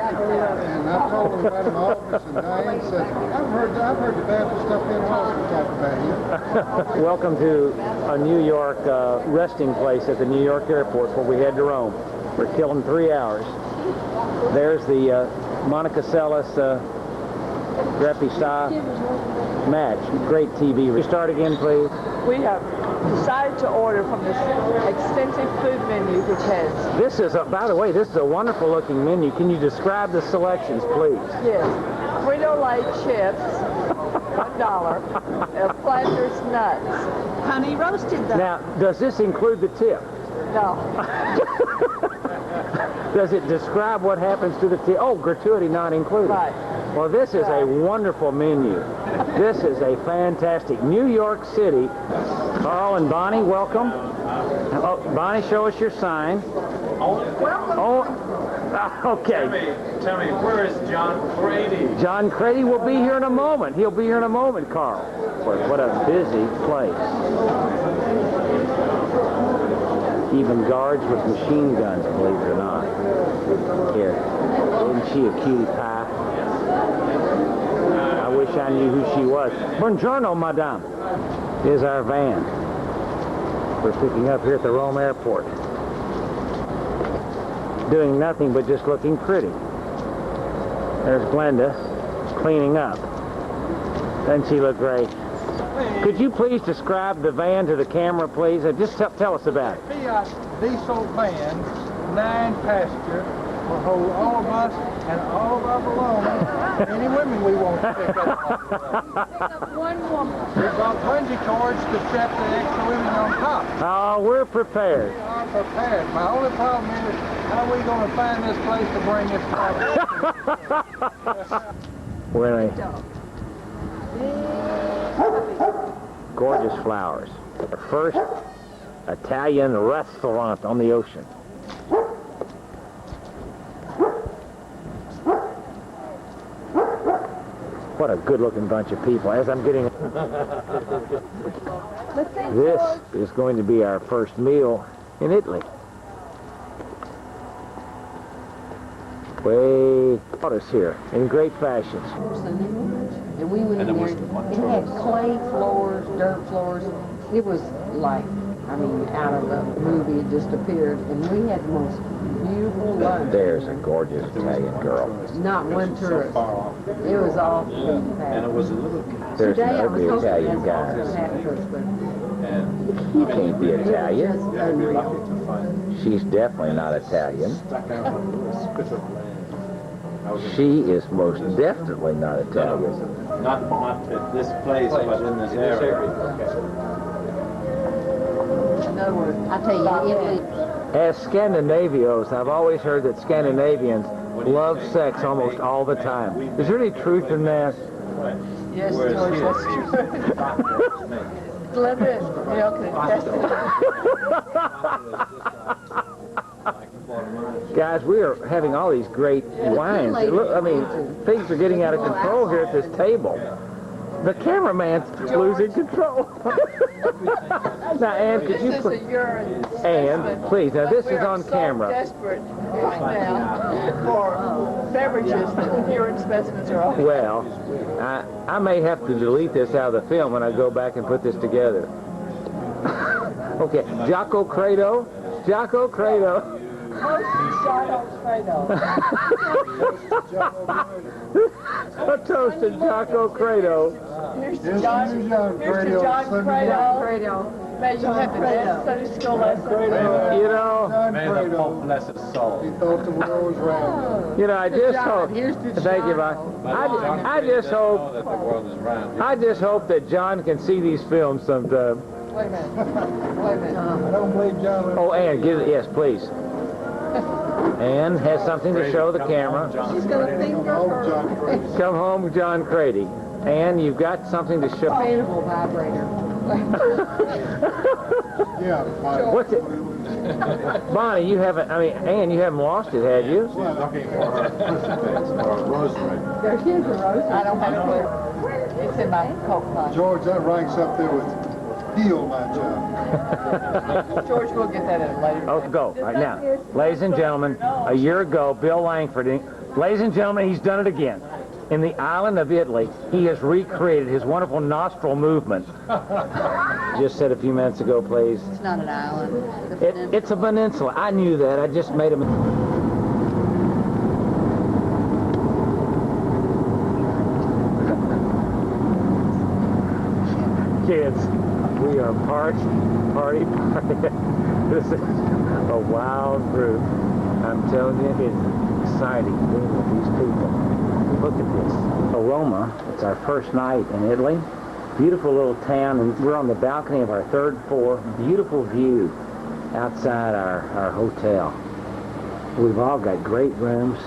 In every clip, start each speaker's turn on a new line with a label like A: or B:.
A: And I told him about an office, and Diane said, I've heard the Baptist up in Austin talk about you.
B: Welcome to a New York resting place at the New York airport where we head to Rome. We're killing 3 hours. There's the Monica Seles Grappi match. Great TV. Will you start again, please?
C: We have decided to order from this extensive food menu which has...
B: This is, by the way, this is a wonderful looking menu. Can you describe the selections, please?
C: Yes. Frito-Lay chips, $1. Flanders nuts.
D: Honey roasted them.
B: Now, does this include the tip?
C: No.
B: Does it describe what happens to the tip? Oh, gratuity not included.
C: Right.
B: Well, this is a wonderful menu. This is a fantastic New York City. Carl and Bonnie, welcome. Oh, Bonnie, show us your sign. Okay.
E: Tell me, where is John Crady?
B: John Crady will be here in a moment. He'll be here in a moment, Carl. Boy, what a busy place. Even guards with machine guns, believe it or not. Here. Isn't she a cutie pie? I wish I knew who she was. Buongiorno, madame. Here's our van. We're picking up here at the Rome airport. Doing nothing but just looking pretty. There's Glenda cleaning up. Doesn't she look great? Could you please describe the van to the camera, please? Just tell us about it.
A: Fiat diesel van, 9-passenger, will hold all of us and all of our belongings. Any women we want to pick up.
C: One woman.
A: We've got bungee cords to strap the extra women on top.
B: Oh, we're prepared.
A: We are prepared. My only problem is, how are we going to find this place to bring this product?
B: Really? Gorgeous flowers. The first Italian restaurant on the ocean. What a good-looking bunch of people. As I'm getting... This is going to be our first meal in Italy. Way out us here in great fashion.
D: And we went in there. It had clay floors, dirt floors. It was like, I mean, out of the movie. It just appeared. And we had the most beautiful lunch.
B: There's a gorgeous Italian girl.
D: Not one tourist. It was all
E: And it was a little...
B: There's
D: Today
B: an
D: I was
B: ugly
D: hoping
B: Italian
D: that's also
B: guy.
D: happened to us, but
B: You can't be Italian.
D: just unreal.
B: She's definitely not Italian. She is most definitely not Italian.
E: Not at this place, but in this area.
D: In other words, I tell you, Italy.
B: As Scandinavios, I've always heard that Scandinavians love sex almost all the time. Is there any truth in that?
C: Yes, George, that's true. Glenda is milk and
B: Guys, we are having all these great wines. Look, I mean, things are getting out of control here at this table. The cameraman's losing control. Now, Ann, could you
C: This is a urine specimen.
B: Ann, please. Now, this is on camera.
C: We are so desperate right now for beverages that urine specimens are all.
B: Well, I may have to delete this out of the film when I go back and put this together. Okay, Jocko Credo. Jocko Credo. A toast to Jocko Credo.
C: Here's to John Credo. May you have the best Sunday school lesson.
B: You know,
E: May the Pope bless his soul.
A: He thought the world was round.
B: you know, I just hope.
D: Here's to
B: Thank you,
D: John.
B: Bob. I just hope.
E: That the world is round.
B: I just hope that John can see these films sometime.
C: Wait a minute. Wait a minute.
A: I don't believe John.
B: Oh, Ann, give it. Yes, please. Ann has something to show the camera.
D: She's going to finger her.
B: Come home, John Crady. Ann, you've got something to show.
D: Animal vibrator.
A: Yeah.
B: What's it? Bonnie, you haven't, I mean, Ann, you haven't lost it, have you?
E: Looking for a rosary.
D: There's his rose.
C: I don't have a clue. It's in my coat pocket.
A: George, that ranks up there with Heal My Child.
C: George, we'll get that at a later
B: Oh,
C: date.
B: go. Right now. Ladies and gentlemen, a year ago, Bill Langford Ladies and gentlemen, he's done it again. In the island of Italy, he has recreated his wonderful nostril movement. Just said a few minutes ago, please.
D: It's not an island.
B: It's a peninsula. I knew that. I just made a mistake. Kids, we are party. This is a wild group. I'm telling you, it's exciting being with these people. Look at this. Roma, it's our first night in Italy. Beautiful little town, and we're on the balcony of our third floor. Beautiful view outside our hotel. We've all got great rooms.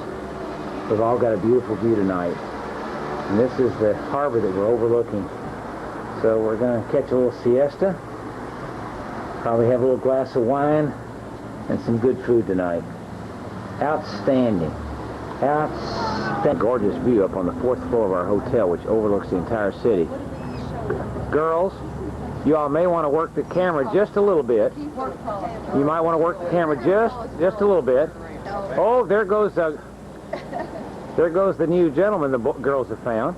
B: We've all got a beautiful view tonight. And this is the harbor that we're overlooking. So we're going to catch a little siesta, probably have a little glass of wine, and some good food tonight. Outstanding. Outstanding. Gorgeous view up on the fourth floor of our hotel, which overlooks the entire city. Girls, you all may want to work the camera just a little bit. You might want to work the camera just a little bit. Oh, there goes the new gentleman the girls have found.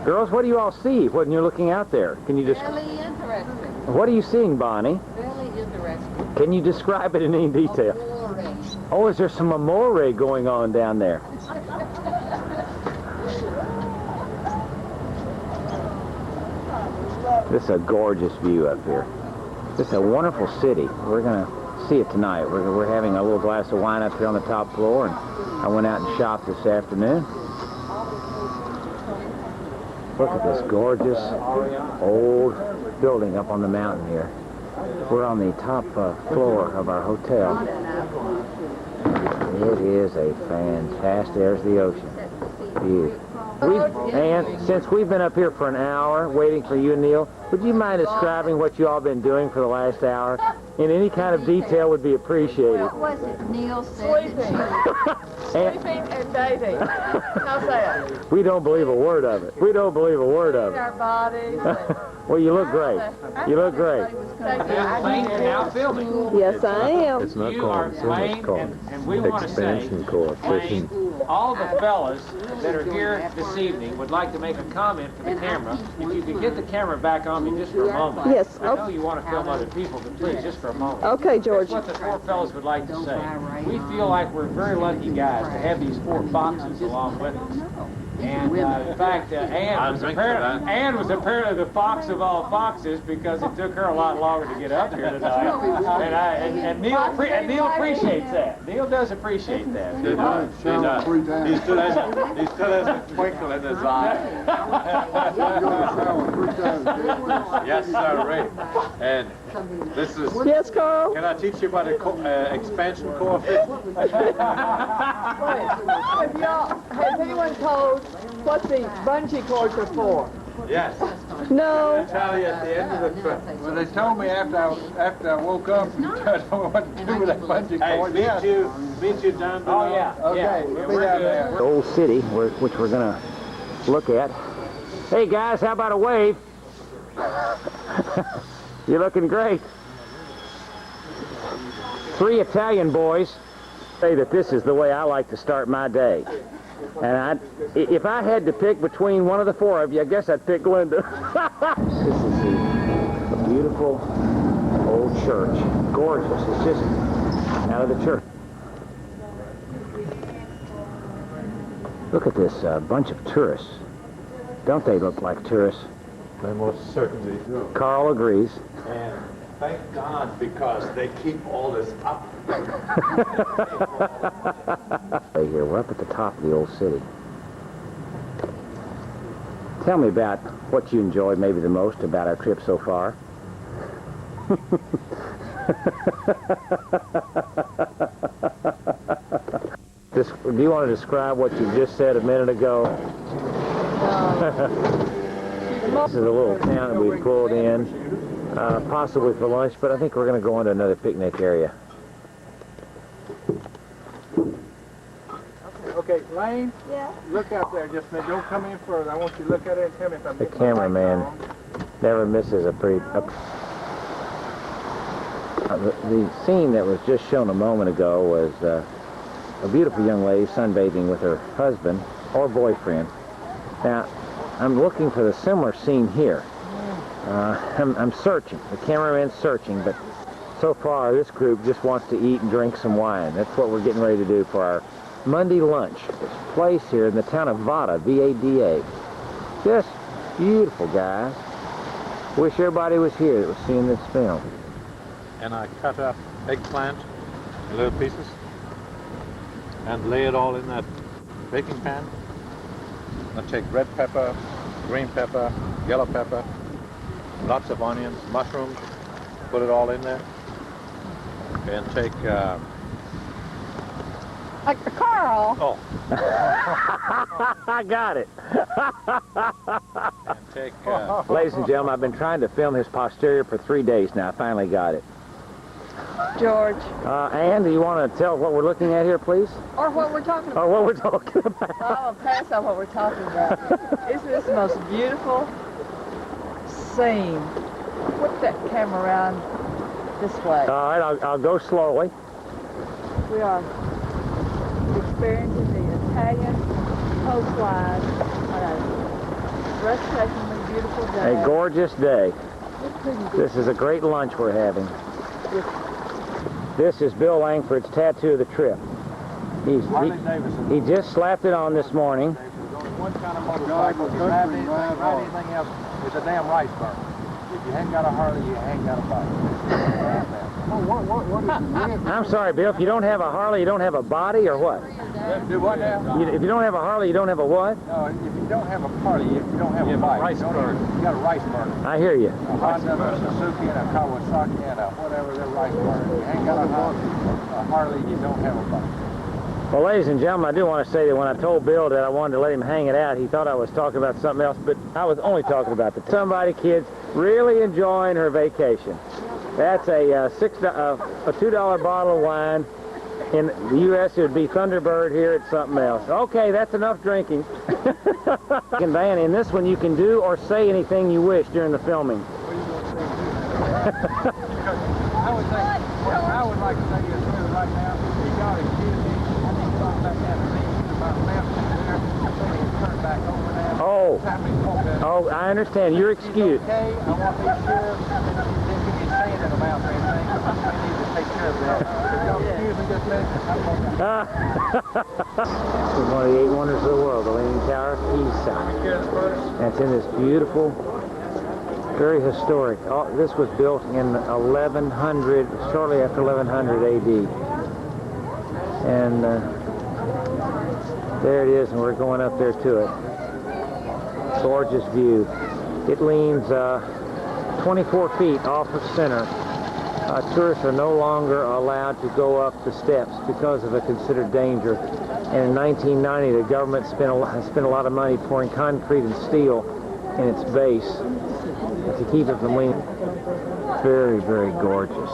B: Girls, what do you all see when you're looking out there? Can you just?
D: Really interesting.
B: What are you seeing, Bonnie?
D: Really interesting.
B: Can you describe it in any detail? Oh, is there some amore going on down there? This is a gorgeous view up here. This is a wonderful city. We're going to see it tonight. We're having a little glass of wine up here on the top floor, and I went out and shopped this afternoon. Look at this gorgeous old building up on the mountain here. We're on the top floor of our hotel. It is a fantastic, there's the ocean. Beautiful. And since we've been up here for an hour waiting for you, Neil, would you mind describing what you all been doing for the last hour? In any kind of detail would be appreciated.
C: What was it Neil said? Sleeping and dating. How's that?
B: We don't believe a word of it. We don't believe a word of it.
C: Our bodies.
B: Well, you look great. You look great.
F: Lane, you're now filming.
C: Yes, I am.
G: It's not
F: You are
G: called, it's almost
F: Lane,
G: called
F: and we want to say,
G: expansion coefficient.
F: Lane, all the fellas that are here this evening would like to make a comment for the camera. If you could get the camera back on me just for a moment.
C: Yes,
F: I know you want to film other people, but please, just for a moment.
C: Okay, George.
F: That's what the four fellas would like to say. We feel like we're very lucky guys to have these four foxes along with us. And in fact, Ann was apparently the fox of all foxes because it took her a lot longer to get up here tonight. And Neil appreciates that. Neil does appreciate that.
E: He does. He does. He still has a twinkle in his eye. Yes, sir, Ray. And this is...
C: Yes, Carl?
E: Can I teach you about an expansion coefficient?
C: Has anyone told what the bungee cords are for?
E: Yes.
C: No.
E: I'll tell you at the end of the trip.
A: Well, they told me after I woke up and I don't know what to do with that bungee cord.
E: Hey, meet you down below.
F: Oh, yeah.
A: Okay, we'll be down there.
B: The old city, which we're going to look at. Hey, guys, how about a wave? You're looking great. 3 Italian boys say that this is the way I like to start my day. And if I had to pick between one of the 4 of you, I guess I'd pick Linda. This is a beautiful old church. Gorgeous. It's just out of the church. Look at this bunch of tourists. Don't they look like tourists?
E: They most certainly do.
B: Carl agrees.
E: And thank God, because they keep all this up.
B: Right here, we're up at the top of the old city. Tell me about what you enjoyed maybe the most about our trip so far. Do you want to describe what you just said a minute ago? This is a little town that we pulled in, possibly for lunch, but I think we're going to go on to another picnic area.
A: Okay, Lane?
C: Yeah.
A: Look out there just a minute. Don't come in further. I want you to look at it and tell me if I'm
B: The
A: getting my lights
B: cameraman
A: wrong.
B: never misses a pretty... the scene that was just shown a moment ago was a beautiful young lady sunbathing with her husband or boyfriend. Now, I'm looking for the similar scene here. I'm searching. The cameraman's searching, but so far this group just wants to eat and drink some wine. That's what we're getting ready to do for our Monday lunch. This place here in the town of Vada, V-A-D-A. Just beautiful, guys. Wish everybody was here that was seeing this film.
E: And I cut up eggplant in little pieces and lay it all in that baking pan. I take red pepper, green pepper, yellow pepper, lots of onions, mushrooms, put it all in there. And take
C: Carl.
E: oh,
B: I got it.
E: and take
B: Ladies and gentlemen, I've been trying to film his posterior for 3 days now. I finally got it.
C: George.
B: Ann, do you want to tell what we're looking at here, please?
C: Or what we're talking about.
B: Or what we're talking about?
C: I'll pass on what we're talking about. Isn't this the most beautiful scene? Whip that camera around this way.
B: All right, I'll go slowly.
C: We are experiencing the Italian coastline on a breathtakingly beautiful day.
B: A gorgeous day. This is a great lunch we're having. This is Bill Langford's tattoo of the trip. He just slapped it on this morning.
E: There's only one kind of motorcycle. If you have anything else, it's a damn rice burner. If you ain't got a Harley, you ain't got a bike.
B: I'm sorry, Bill, if you don't have a Harley, you don't have a body, or what?
E: Do what now?
B: If you don't have a Harley, you don't have a what?
E: No, if you don't have a Harley, if you don't have a bike, you got a rice burner.
B: I hear you.
E: A Honda, a Suzuki, and a Kawasaki, and a whatever, they're rice burners. If you ain't got a Harley, you don't have a bike.
B: Well, ladies and gentlemen, I do want to say that when I told Bill that I wanted to let him hang it out, he thought I was talking about something else, but I was only talking about the somebody kids really enjoying her vacation. That's a $2 bottle of wine. In the U.S., it would be Thunderbird. Here, it's something else. Okay, that's enough drinking. Van, in this one, you can do or say anything you wish during the filming.
E: I would like to say this right now. You got to excuse me. I need to talk about that thing about left there. Turn back over there.
B: Oh, I understand. You're excused.
E: Okay, I want to be sure that he's saying it about everything. We need to take care of that. Excuse me just a minute.
B: This is one of the 8 wonders of the world, the Leaning Tower of Pisa. And it's in this beautiful, very historic. This was built in 1100, shortly after 1100 AD. And there it is, and we're going up there to it. Gorgeous view. It leans 24 feet off the center. Tourists are no longer allowed to go up the steps because of a considered danger. And in 1990, the government spent a lot of money pouring concrete and steel in its base to keep it from leaning. Very, very gorgeous.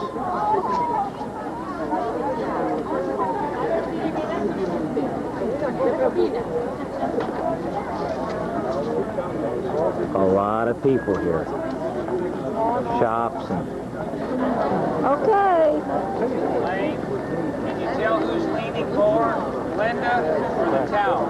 B: A lot of people here. Shops and...
C: Okay.
F: Lane, can you tell who's leaning more, Linda or the tower?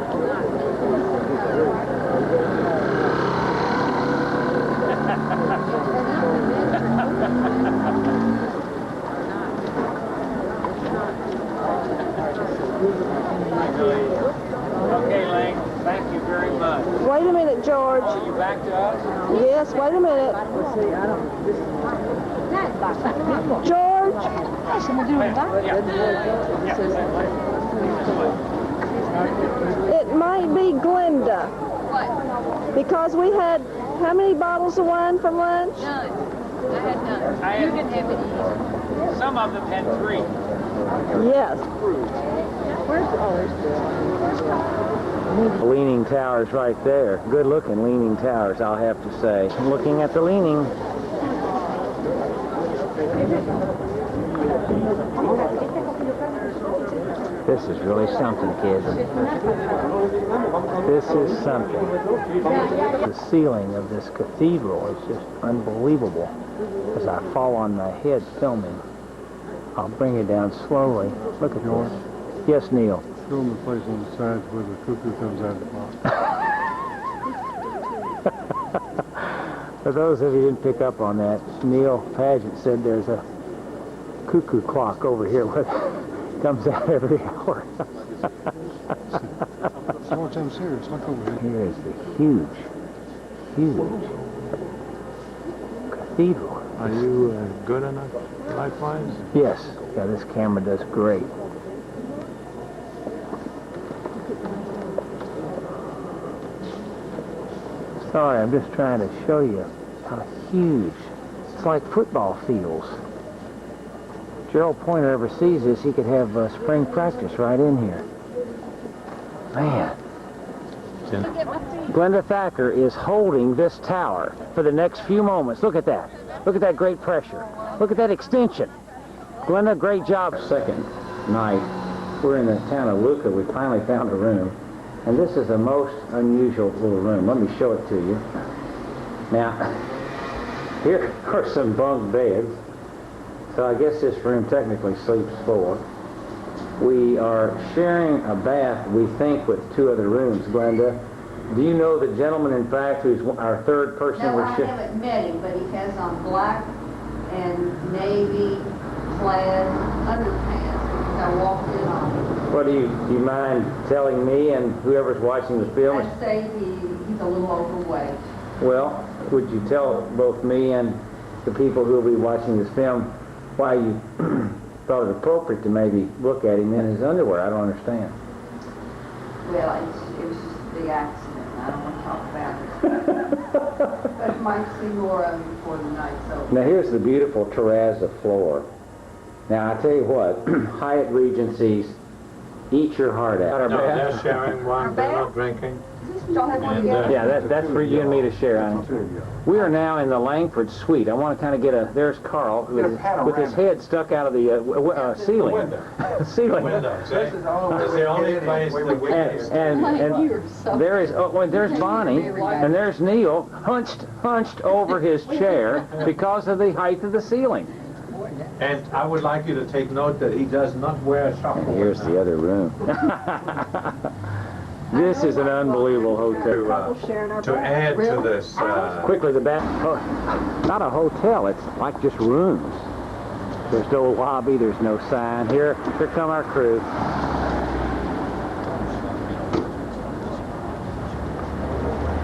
F: Okay, Lane, thank you very much.
C: Wait a minute, George.
F: Oh, you back to us?
C: Yes, wait a minute. George. It might be Glenda. Because we had how many bottles of wine from lunch?
G: None. I had none. You can have it easy.
F: Some of them had 3.
C: Yes.
B: Leaning Towers right there. Good looking Leaning Towers, I'll have to say. Looking at the Leaning. This is really something, kids. This is something. The ceiling of this cathedral is just unbelievable. As I fall on my head filming, I'll bring it down slowly. Look at this. Yes, Neil.
H: Show them the place on the sides where the cuckoo comes out of the box.
B: For those of you who didn't pick up on that, Neil Paget said there's a cuckoo clock over here that comes out every hour.
H: So much I'm serious. Look over here.
B: Here is the huge cathedral.
H: Are you good enough life-wise?
B: Yes. Yeah, this camera does great. Sorry, I'm just trying to show you how huge. It's like football fields. Gerald Pointer ever sees this, he could have spring practice right in here. Man. Glenda Thacker is holding this tower for the next few moments. Look at that. Look at that great pressure. Look at that extension. Glenda, great job. Second night, we're in the town of Lucca. We finally found a room. And this is a most unusual little room. Let me show it to you. Now, here are some bunk beds. So I guess this room technically sleeps 4. We are sharing a bath, we think, with 2 other rooms. Glenda, do you know the gentleman, in fact, who's our third person
D: No,
B: we're
D: I
B: sharing?
D: haven't met him, but he has on black and navy plaid underpants because I walked in on him.
B: What do you mind telling me and whoever's watching the film?
D: I'd say he's a little overweight.
B: Well, would you tell both me and the people who will be watching this film why you thought it appropriate to maybe look at him in his underwear? I don't understand.
D: Well, it was just a big accident, and I don't want to talk about it. But you might see more of him before the night's over.
B: Now here's the beautiful terrazza floor. Now I tell you what, Hyatt Regencies, eat your heart out.
E: No, they're sharing one, they're not drinking.
D: Y'all have one
E: And,
D: together?
B: Yeah, that's for you and me to share, honey. We are now in the Langford Suite. I want to kind of get a, there's Carl with his head stuck out of the ceiling. Ceiling.
E: Windows, eh? That's the only place that we
B: And there is, oh, well, there's Bonnie, and there's Neil hunched over his chair because of the height of the ceiling.
E: And I would like you to take note that he does not wear a shuffle.
B: Here's the other room. This is an unbelievable hotel.
E: To add to this,
B: Quickly, the back, oh, not a hotel, it's like just rooms. There's no lobby, there's no sign. Here come our crew.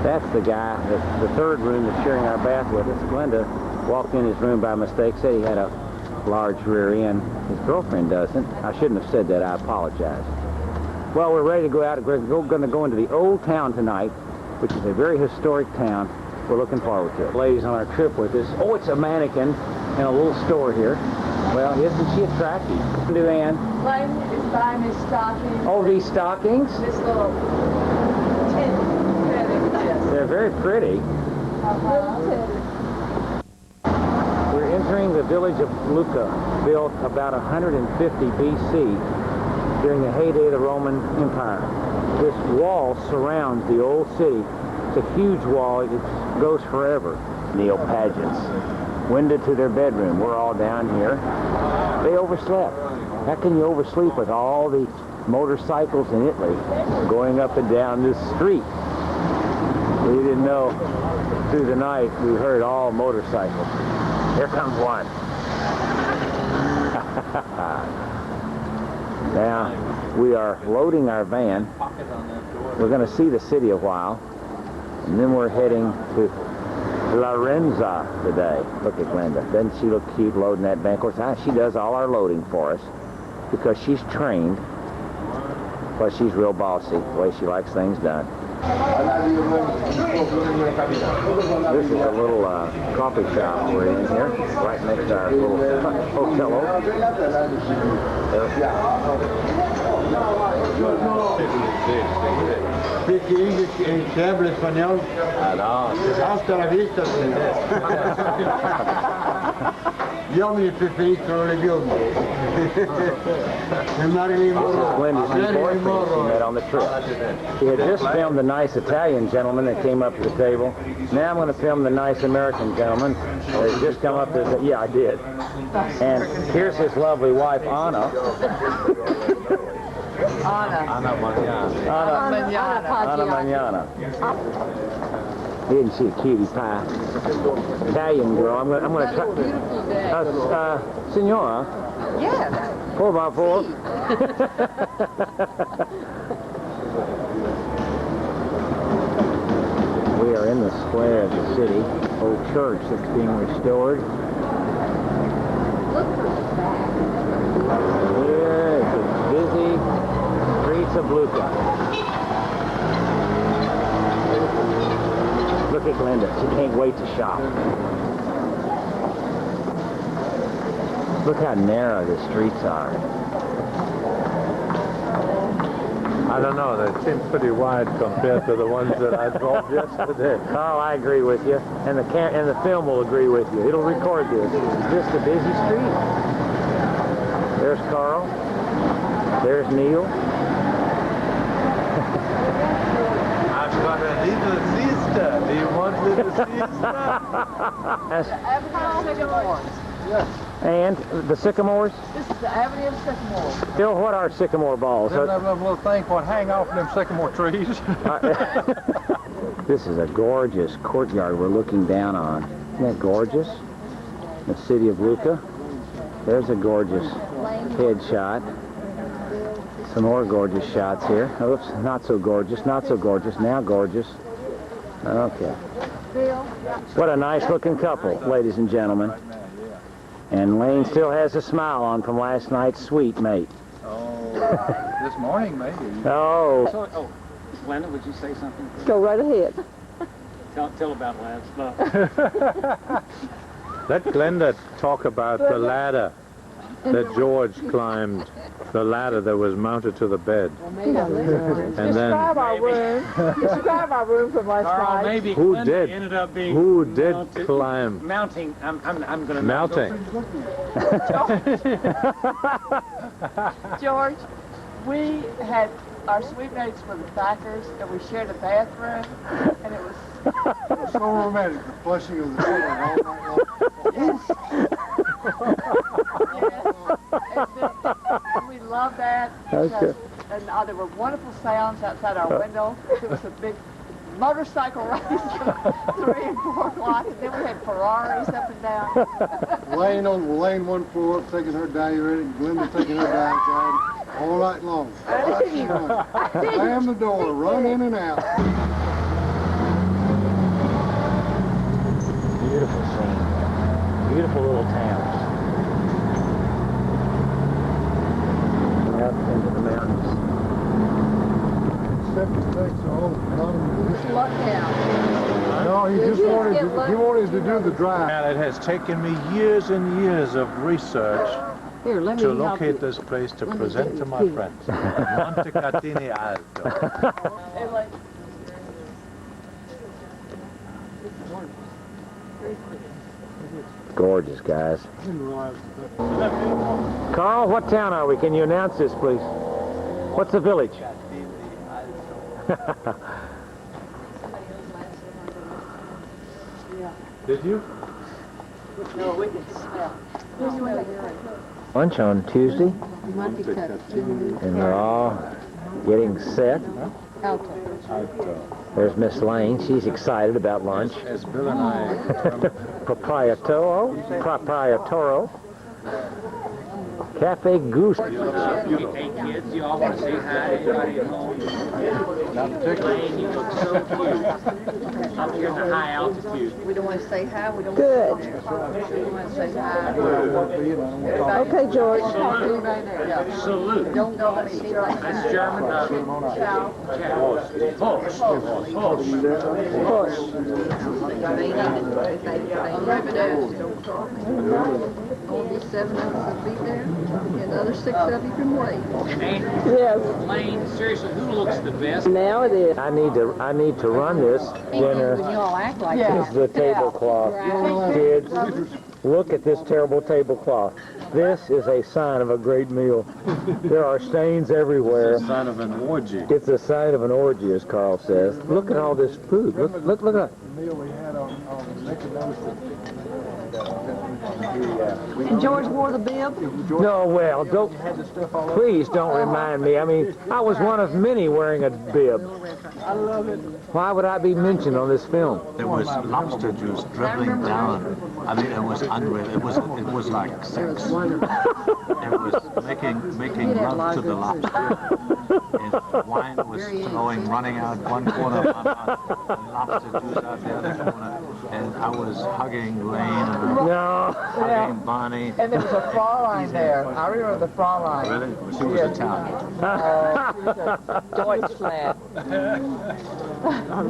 B: That's the guy, the third room that's sharing our bath with us. Glenda walked in his room by mistake, said he had a large rear end. His girlfriend doesn't. I shouldn't have said that, I apologize. Well, we're ready to go out. We're going to go into the old town tonight, which is a very historic town. We're looking forward to it. Ladies on our trip with us. Oh, it's a mannequin in a little store here. Well, isn't she attractive? Do Ann?
C: Lane is buying me stockings.
B: Oh, these stockings?
C: This little tin fitting this.
B: They're very pretty. We're entering the village of Lucca, built about 150 BC. During the heyday of the Roman Empire. This wall surrounds the old city. It's a huge wall. It goes forever. Neil Paget's window to their bedroom. We're all down here. They overslept. How can you oversleep with all the motorcycles in Italy going up and down this street? We didn't know. Through the night, we heard all motorcycles. Here comes one. Now, we are loading our van. We're going to see the city a while, and then we're heading to Lorenza today. Look at Glenda. Doesn't she look cute loading that van? Of course, she does all our loading for us because she's trained, but she's real bossy, the way she likes things done. This is a little coffee shop we're in here, right next to our little hotel.
A: Speak English and habla español. Hasta la vista. Yo mi preferito le biondi.
B: Glenda's new boyfriend she met on the trip. She had just filmed the nice Italian gentleman that came up to the table. Now I'm going to film the nice American gentleman that has just come up to the... Yeah, I did. And here's his lovely wife, Anna.
E: Ana mañana.
B: Ana mañana. Isn't she a cutie pie? Italian girl. I'm gonna try.
D: Beautiful day.
B: Senora,
D: Yes.
B: 4x4. We are in the square of the city, old church that's being restored.
D: Look for the back.
B: Here is the busy streets of Lucca. Look at Glenda. She can't wait to shop. Look how narrow the streets are.
E: I don't know, they seem pretty wide compared to the ones that I drove yesterday.
B: Oh, I agree with you. And the film will agree with you. It'll record this. It's just a busy street. There's Carl. There's Neil.
E: I've got a little sister. Do you want little sister?
B: And the sycamores?
C: This is the Avenue of Sycamore.
B: Bill, what are sycamore balls?
A: Them little things what hang off them sycamore trees.
B: This is a gorgeous courtyard we're looking down on. Isn't that gorgeous? The city of Lucca. There's a gorgeous headshot. Some more gorgeous shots here. Oops, not so gorgeous, not so gorgeous, now gorgeous. Okay. What a nice looking couple, ladies and gentlemen. And Lane still has a smile on from last night's sweet mate.
A: Oh, this morning maybe.
B: Oh.
F: Oh, Glenda, would you say something?
D: Go right ahead.
F: Tell about last night.
E: Let Glenda talk about the ladder that George climbed, the ladder that was mounted to the bed. And then,
C: Describe our room. Describe our room from last
F: Carl,
C: night.
F: maybe
E: Who
F: Glenda
E: did?
F: ended up being
E: who did
F: mounted-
E: climb?
F: Mounting. I'm going to
E: Mounting.
C: George, we had our sweetmates for the Thackers, and we shared a bathroom, and it was
H: So romantic, the flushing of the children all night long.
C: and we loved that.
B: Okay.
C: And there were wonderful sounds outside our window. There was a big motorcycle race at 3 and 4 o'clock, and then we had Ferraris up and down.
H: Lane on Lane one floor, taking her diuretic, Glenda taking her diet all night long. Slam the door, run in and out.
B: Beautiful scene. Beautiful little towns. Up into the mountains.
H: No, he wanted to do the drive.
E: And it has taken me years and years of research
D: Here, let me
E: to
D: help
E: locate
D: you.
E: this place to
D: Let me
E: present
D: get
E: to
D: you
E: my
D: key.
E: friends. Monte Catini Alto.
C: And like,
B: Gorgeous, guys. Carl, what town are we? Can you announce this, please? What's the village?
E: Did you?
B: Lunch on Tuesday,
D: Monte Catini.
B: and we're all getting set.
D: Alto.
B: There's Miss Lane. She's excited about lunch.
E: As Bill and I
B: Proprietoro. Cafe Goose.
F: Hey kids, you all want to say hi to everybody at home? Lane, you look so cute. Up here in the high altitude.
C: we don't want to say hi. We don't
D: Good.
C: want to say hi.
D: Okay, George.
F: Salute.
C: Don't go to me like
F: That's
C: that.
F: German.
C: Ciao.
F: Push.
D: Only 7 of us will be there, and the other 6 of you can wait.
F: And Andrew,
D: Yes.
F: Lane, seriously, who looks the best?
D: Now it is.
B: I need to run this dinner.
D: You all act like
B: This is the tablecloth. Kids, look at this terrible tablecloth. This is a sign of a great meal. There are stains everywhere.
E: Son of an orgy.
B: It's a sign of an orgy, as Carl says. Look at all this food. Look at that.
H: The meal we had on Nicodemus.
C: And George wore the bib?
B: No, well, don't, please don't remind me. I mean, I was one of many wearing a bib.
A: I love it.
B: Why would I be mentioned on this film?
E: There was lobster juice dribbling down. I mean, it was unreal. It was like sex. It was making love to the lobster. And wine was flowing, running out one corner of my mouth, and lobster juice out the other corner. And I was hugging Lane and hugging Bonnie.
C: And there was a Fraulein there. I remember the Fraulein.
E: Really? She was Italian.
C: Deutschland.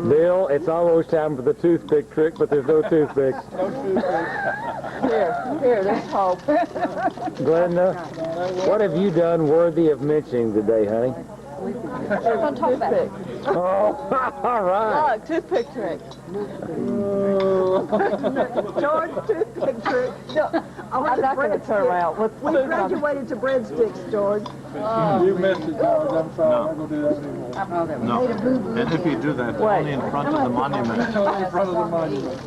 B: Bill, it's almost time for the toothpick trick, but there's no toothpicks.
C: Here, there's hope.
B: Glenda, what have you done worthy of mentioning today, honey?
G: We're going to talk about it.
B: Oh, all right.
C: Look, toothpick trick. George, toothpick trick. No, I'm not going to turn around. We graduated to breadsticks, George.
A: You missed it, George. I'm sorry. I'm not going to do that anymore.
E: No. And if you do that, only in front of the monument.
A: Only in front of the monument.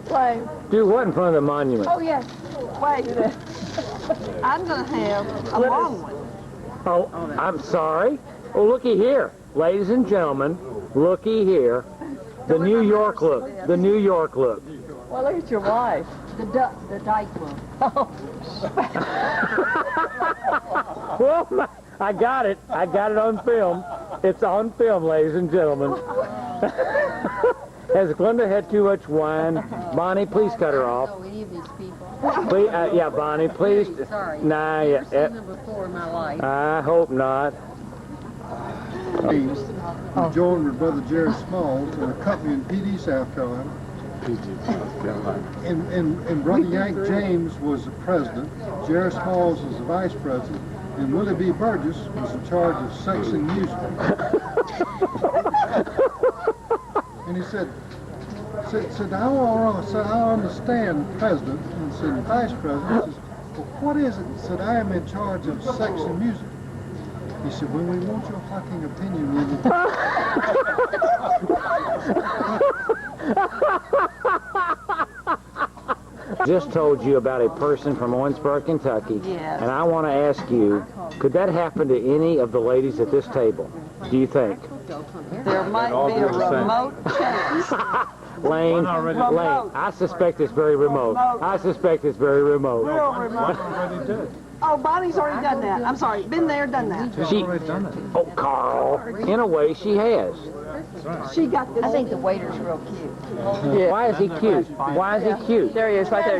C: Wait,
B: Do what in front of the monument?
G: Oh, yes.
C: wait. I'm going to have a long one.
B: Oh, I'm sorry. Oh, looky here. Ladies and gentlemen, looky here. The New York look. The New York look.
C: Well, look at your wife.
G: The dyke look.
B: Well, I got it. I got it on film. It's on film, ladies and gentlemen. Has Glenda had too much wine? Bonnie, please cut her off.
D: know any of these people.
B: Please, yeah, Bonnie, please.
D: Sorry.
B: Nah,
D: Never
B: yeah.
D: seen them before in my life.
B: I hope not.
H: He joined with Brother Jerry Smalls in a company in PD, South Carolina. And Brother Yank James was the president, Jerry Smalls was the vice president, and Willie B. Burgess was in charge of sex and music. And he said, I understand president, and said vice president. He says, well, what is it? He said, I am in charge of sex and music. He said, when we want your fucking opinion, we will.
B: Just told you about a person from Owensboro, Kentucky.
C: Yes.
B: And I want to ask you, could that happen to any of the ladies at this table? Do you think?
C: There might be a remote chance.
B: Lane, I suspect it's very remote. I suspect it's very remote.
C: Real remote. Oh, Bonnie's already done that. I'm sorry. Been there, done that.
B: Oh, Carl, in a way she has.
C: She got this.
D: I think the waiter's real cute.
C: Yeah.
B: Why is he cute? Why is he cute?
C: There he is, right there.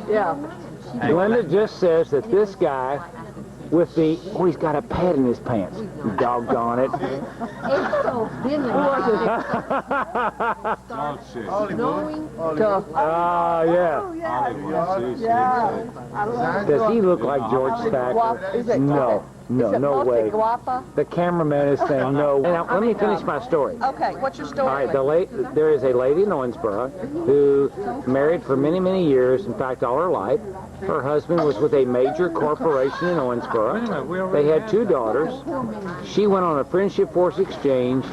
C: Yeah.
B: Glenda just says that this guy with the, oh, he's got a pad in his pants. Doggone it.
D: It's so thin knowing.
B: Ah, yeah. Does he look like George Thacker? No. No, no way. The cameraman is saying no. Now, let me finish my story.
C: Okay, what's your story?
B: All right, there is a lady in Owensboro who married for many, many years, in fact, all her life. Her husband was with a major corporation in Owensboro. They had 2 daughters. She went on a Friendship Force exchange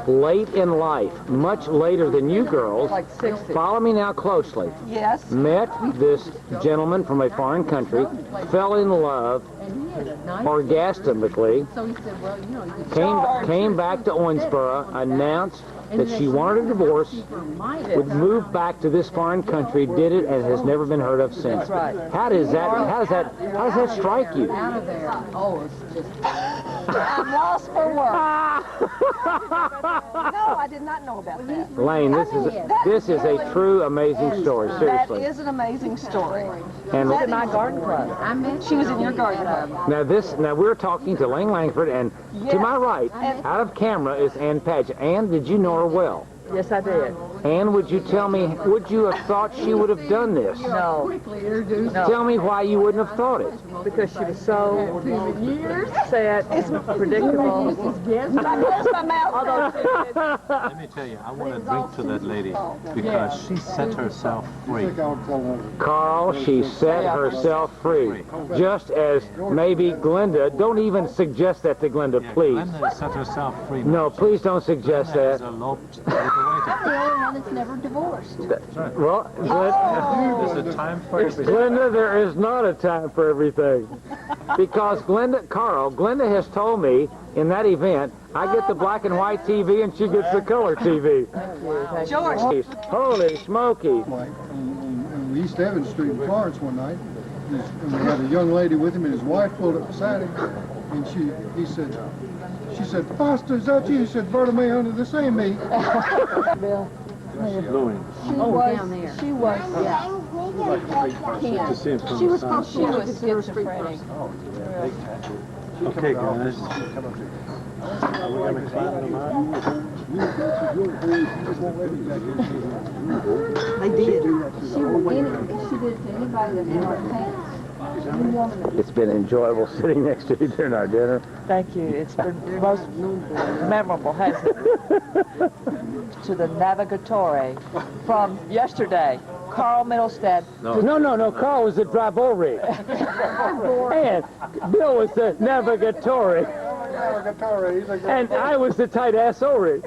B: late in life, much later than you girls.
C: Like 60.
B: Follow me now closely.
C: Yes.
B: Met this gentleman from a foreign country, fell in love orgasmically,
D: So he said, well, you know, you
B: came back to Owensboro, announced that she wanted a divorce, would move back to this foreign country, did it, and has never been heard of since.
C: Right.
B: How does that strike you?
D: out of there. Oh, it's just.
C: I'm lost for words. No, I did not know about that.
B: Lane, this is a true amazing story,
C: That
B: seriously.
C: is an amazing story.
B: And
C: Was in my garden club.
D: I met
C: She was in your garden club.
B: now we're talking to Lane Langford, and to my right, out of camera, is Ann Paget. Ann, did you know her well?
C: Yes, I did.
B: Ann, would you tell me, would you have thought she would have done this?
C: No.
B: Tell me why you wouldn't have thought it.
C: Because she was so sad, it's predictable.
E: Let me tell you, I want to drink to that lady because she set herself free.
B: Carl, she set herself free. Just as maybe Glenda, don't even suggest that to Glenda, please.
E: Glenda set herself free.
B: No, please don't suggest
E: Glenda has
B: that.
E: eloped a little
G: I'm the only one that's never divorced.
B: Well,
E: There's a time for everything.
B: Glenda, there is not a time for everything. Because Glenda has told me in that event, I get the black and white TV and she gets the color TV.
C: George.
B: Holy smoky.
H: Like on East Evans Street in Florence one night, and we had a young lady with him, and his wife pulled up beside him, and she said, Foster, is that you? He said, Berta May under the same me.
D: Bill.
G: Down there. She was, yeah. She was schizophrenic.
E: Okay, guys. Are we going to climb them out?
D: They did.
G: She did to anybody that wore pants.
B: It's been enjoyable sitting next to you during our dinner.
C: Thank you. It's been most memorable, hasn't it? To the Navigatore from yesterday, Carl Middlestead.
B: No. Carl was the Drivore. And Bill was the Navigatore. And I was the tight ass Ori.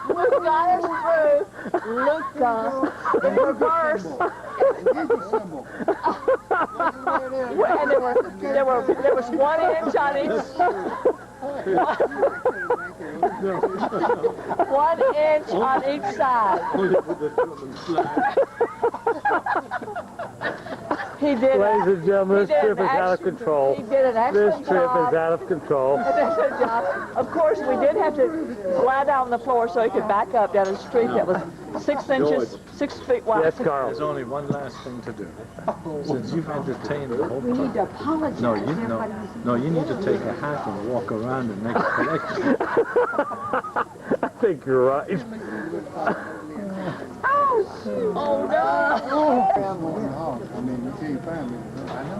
C: Luke got us through. Luke got in reverse. And there was 1 inch on each. 1 inch on each side. He did.
B: Ladies and gentlemen, this trip is out of control.
C: He did an excellent
B: This trip
C: job.
B: is out of control.
C: Excellent job. Of course, we did have to lie down on the floor so he could back up down a street that was 6 inches, 6 feet wide.
B: Yes, Carl.
E: There's only one last thing to do. Since you've entertained the whole
D: We need to apologize.
E: No, you need to take a hat and walk around and make a collection.
B: I think you're right.
C: Oh, no.
H: I mean, you can't find me. I know.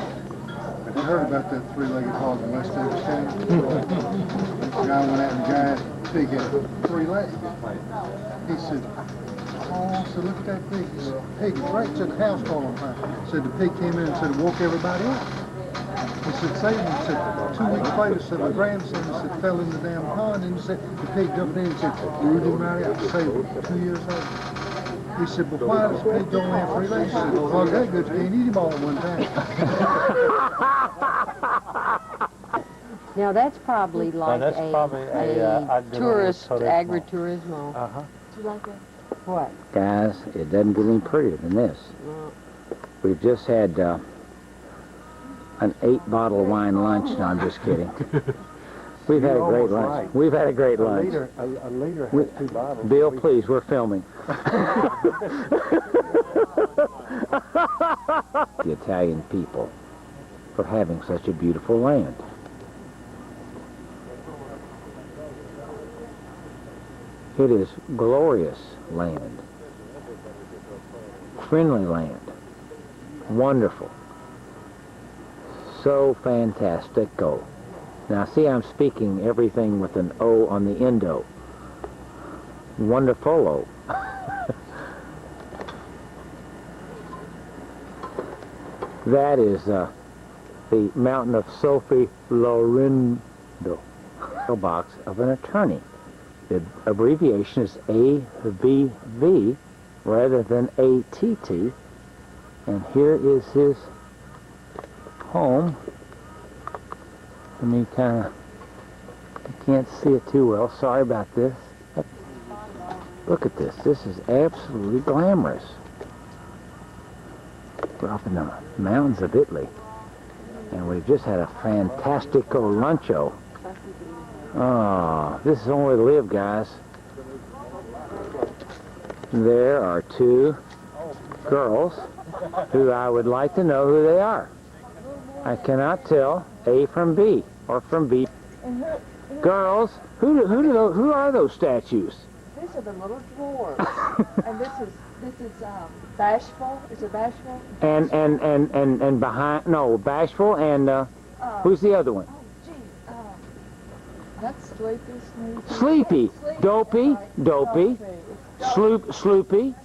H: Have you heard about that three-legged hog in West Davis County? The guy went out and giant pig had 3 legs. He said, oh, so look at that pig. He said, pig, right to the house caught on fire. Said the pig came in and said, woke everybody up. He said, Satan, he said, 2 weeks later, said, my grandson, he said, fell in the damn pond, and he said, the pig jumped in and said, rooted him right out, saved him 2 years later. He said, but why does the pig only have 3 legs? He said, well, that good, you can't eat him all at one time.
D: Now that's probably like a tourist, agritourismo.
E: Uh-huh.
C: Do you like it?
D: What?
B: Guys, it doesn't get any prettier than this. We've just had an 8-bottle wine lunch. No, I'm just kidding. We've had a great lunch.
E: Right.
B: We've had a great lunch.
E: A leader has 2 bottles.
B: Bill, please, we're filming. The Italian people for having such a beautiful land. It is glorious land, friendly land, wonderful, so fantastico. Now see, I'm speaking everything with an O on the endo. Wonderful-o. That is the mountain of Sophie Lorindo, box of an attorney. The abbreviation is ABV rather than ATT. And here is his home. Let me kind of, I can't see it too well. Sorry about this. Look at this. This is absolutely glamorous. We're up in the mountains of Italy. And we've just had a fantastico luncho. Oh, this is the only way to live, guys. There are 2 girls who I would like to know who they are. I cannot tell A from B or from B. Girls, who are those statues?
C: These are the little dwarves. And this is Bashful. Is it Bashful?
B: And behind, no, Bashful and who's the other one?
C: That's Sleepy,
B: Sleepy. Dopey. Sloopy.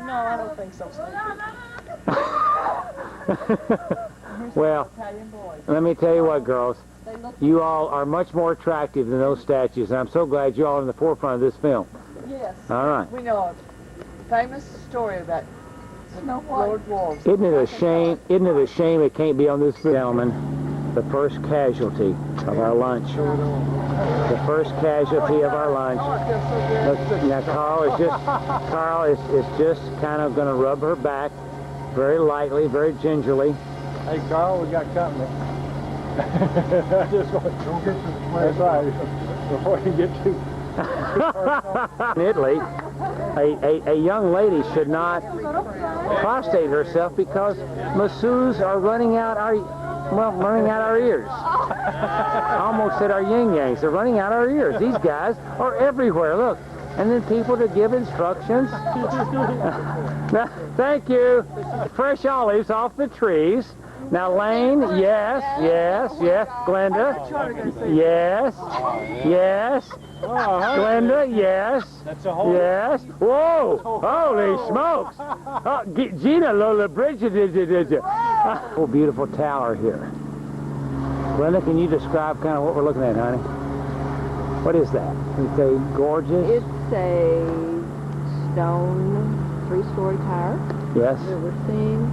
C: No, I don't think so, Sleepy.
B: Well, let me tell you what, girls. You all are much more attractive than those statues, and I'm so glad you all are in the forefront of this film.
C: Yes.
B: All right.
C: We know a famous story about Lord Wolves.
B: Isn't it a shame? Isn't it a shame it can't be on this film? Gentlemen, the first casualty of our lunch. The first casualty of our lunch. Look, now Carl is just kind of going to rub her back very lightly, very gingerly.
A: Hey, Carl, we got company. Just want, don't get to the that's right. Before you get too
B: In Italy, a young lady should not prostrate herself because masseuses are running out our ears. I almost said our yin-yangs. They're running out our ears. These guys are everywhere. Look. And then people to give instructions. Thank you. Fresh olives off the trees. Now, Lane, yes. Glenda, yes. Glenda, yes. Yes. Whoa! Holy smokes! Oh, Gina, Lola Bridget, oh, beautiful tower here. Glenda, can you describe kind of what we're looking at, honey? What is that? It's a gorgeous.
G: It's a stone 3-story tower.
B: Yes.
G: That we're seeing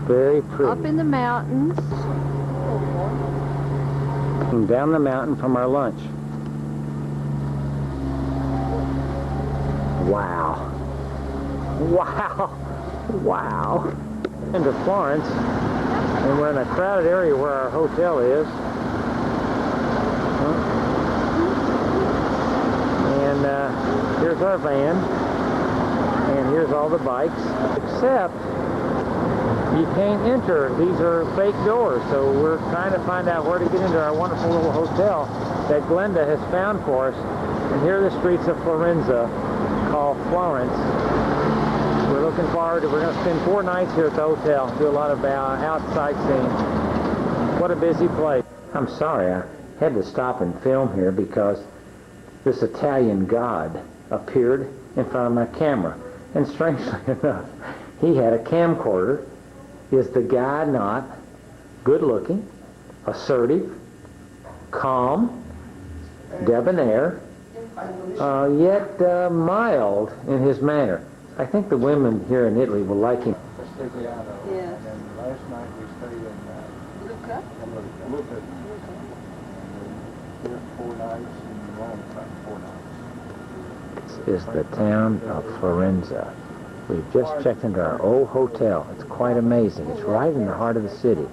B: Very pretty.
G: up in the mountains.
B: Looking down the mountain from our lunch. Wow. Into Florence, and we're in a crowded area where our hotel is. And here's our van, and here's all the bikes, except you can't enter. These are fake doors, so we're trying to find out where to get into our wonderful little hotel that Glenda has found for us. And here are the streets of Florenza, called Florence. We're looking forward to, we're going to spend 4 nights here at the hotel, do a lot of outside sightseeing. What a busy place. I'm sorry, I had to stop and film here because this Italian god appeared in front of my camera. And strangely enough, he had a camcorder. Is the guy not good looking, assertive, calm, debonair, yet mild in his manner? I think the women here in Italy will like him.
C: Yes.
A: And last night we stayed in
C: Luca?
A: Luca. Here 4 nights and Rome 4 nights.
B: This is the town of Florenza. We've just checked into our old hotel. It's quite amazing. It's right in the heart of the city.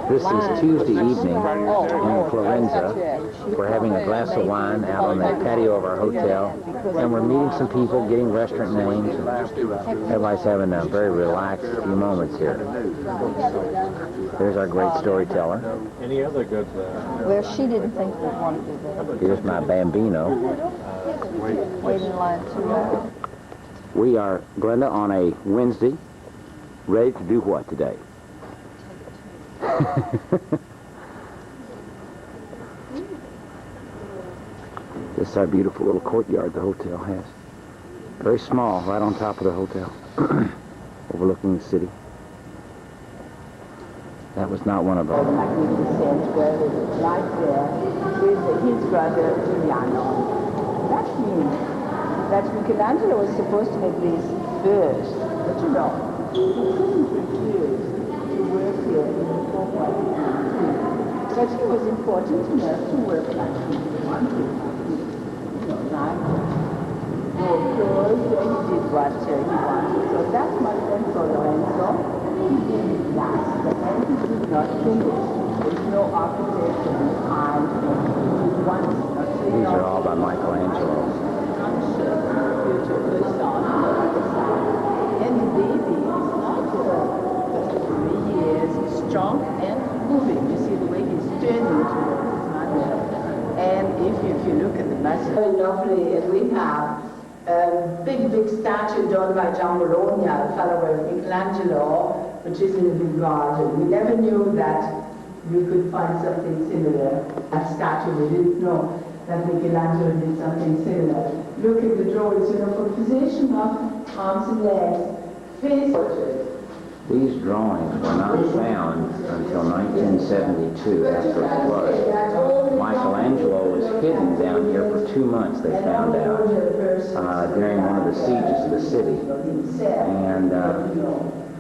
B: This is Tuesday evening in Florenza. We're having a glass of wine out on the patio of our hotel, and we're meeting some people, getting restaurant names. Everybody's having a very relaxed few moments here. There's our great storyteller.
E: Any other good?
G: Well, she didn't think we'd want to do that.
B: Here's my bambino.
G: Wait in line too long.
B: We are, Glenda, on a Wednesday, ready to do what today? This is our beautiful little courtyard the hotel has. Very small, right on top of the hotel, overlooking the city. That was not one of them.
D: Right there is his brother Giuliano. That means that Michelangelo was supposed to make this first, but you know, he couldn't refuse to work here in the 4.2. But he was important enough to work like he wanted. You know, like go close, he did what he wanted. So that's my friend Lorenzo. He did it last, and he did not finish. There's no architect of his time.
B: These are all by Michelangelo.
D: And the baby is not he is strong and moving. You see the way he's turning towards his mother. And if you look at the massive, very lovely, and we have a big statue done by John Bologna, a fellow of Michelangelo, which is in the big garden. We never knew that you could find something similar. That statue, we didn't know that Michelangelo did something similar. Look at the drawings, you know, for position of arms and legs, face portrait.
B: These drawings were not found until 1972 after the flood. Michelangelo was hidden down here for 2 months, they found out, during one of the sieges of the city. And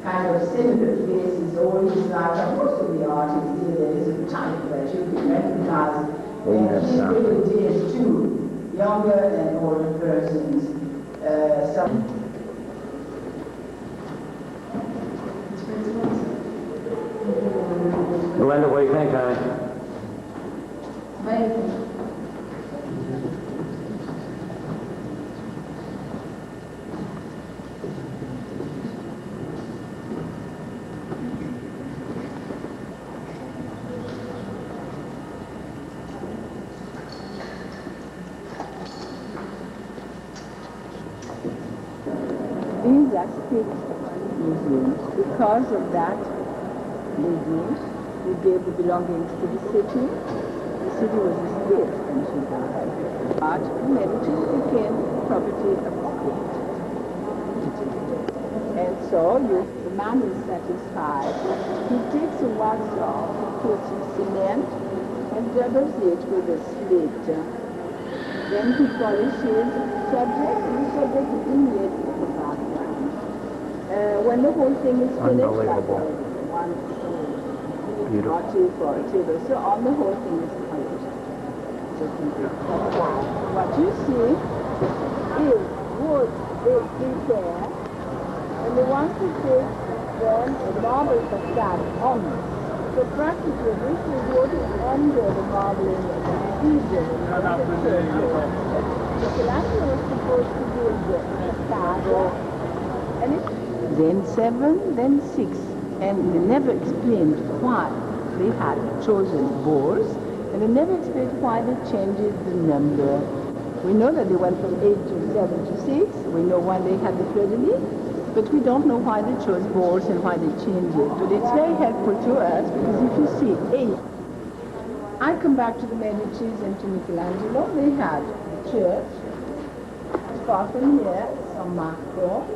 I: kind of similar to this is all his life, and most of the artists did. There is a type that you can recognize, and he really did too, younger and older persons.
B: Glenda, what do you think, honey?
G: These are state museums. Because of that museum, we gave the belongings to the city. The city was a state pension board. But the Medici became property of the state. And so the man is satisfied. He takes a wax off, he puts cement, and doubles it with a slate. Then he polishes the subject, and the subject is inlaid with the background. When the whole thing is finished, like one motif or a table, so on, the whole thing is polished. What you see is wood they prepare, and they want to take then a marble facade on it. So practically this is what is under the marbling procedure. Michelangelo was supposed to do the facade, and then 7, then 6, and they never explained why they had chosen boards, and they never explained why they changed the number. We know that they went from 8 to 7 to 6. We know why they had the fleur-de-lis, but we don't know why they chose boards and why they changed it. But it's very helpful to us, because if you see 8, I come back to the Medicis and to Michelangelo. They had the church, far from here, San Marco,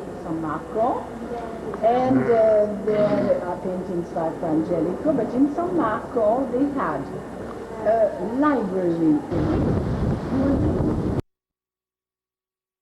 G: and there are paintings by Frangelico, but in San Marco they had a library.